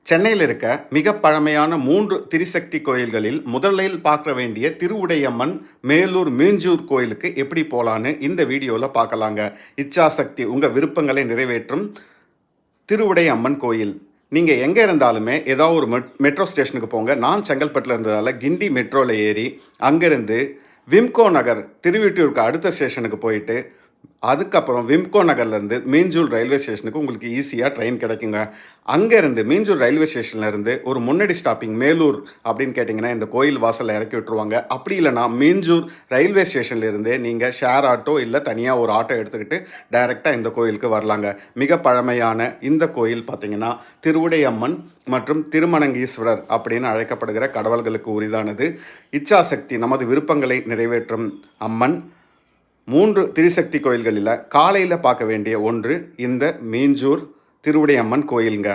சென்னையில் இருக்க மிக பழமையான 3 திரிசக்தி கோயில்களில் முதலில் பார்க்க வேண்டிய திருவுடையம்மன் மேலூர் மீஞ்சூர் கோயிலுக்கு எப்படி போகலான்னு இந்த வீடியோவில் பார்க்கலாங்க. இச்சாசக்தி உங்கள் விருப்பங்களை நிறைவேற்றும் திருவுடையம்மன் கோயில். நீங்கள் எங்கே இருந்தாலுமே ஏதாவது ஒரு மெட்ரோ ஸ்டேஷனுக்கு போங்க. நான் செங்கல்பட்டில் இருந்ததால் கிண்டி மெட்ரோவில் ஏறி அங்கேருந்து விம்கோ நகர் திருவிட்டூருக்கு அடுத்த ஸ்டேஷனுக்கு போயிட்டு அதுக்கப்புறம் விம்கோ நகர்லேருந்து மீஞ்சூர் ரயில்வே ஸ்டேஷனுக்கு உங்களுக்கு ஈஸியாக ட்ரெயின் கிடைக்குங்க. அங்கேருந்து மீஞ்சூர் ரயில்வே ஸ்டேஷன்லேருந்து ஒரு முன்னாடி ஸ்டாப்பிங் மேலூர் அப்படின்னு கேட்டிங்கன்னா இந்த கோயில் வாசலில் இறக்கி விட்டுருவாங்க. அப்படி இல்லைனா மீஞ்சூர் ரயில்வே ஸ்டேஷன்லேருந்தே நீங்கள் ஷேர் ஆட்டோ இல்லை தனியாக ஒரு ஆட்டோ எடுத்துக்கிட்டு டைரெக்டாக இந்த கோயிலுக்கு வரலாங்க. மிக பழமையான இந்த கோயில் பார்த்திங்கன்னா திருவுடையம்மன் மற்றும் திருமணங்கீஸ்வரர் அப்படின்னு அழைக்கப்படுகிற கடவுள்களுக்கு உரிதானது. இச்சாசக்தி நமது விருப்பங்களை நிறைவேற்றும் அம்மன். 3 திரிசக்தி கோயில்களில் காலையில் பார்க்க வேண்டிய ஒன்று இந்த மீஞ்சூர் திருவுடையம்மன் கோயிலுங்க.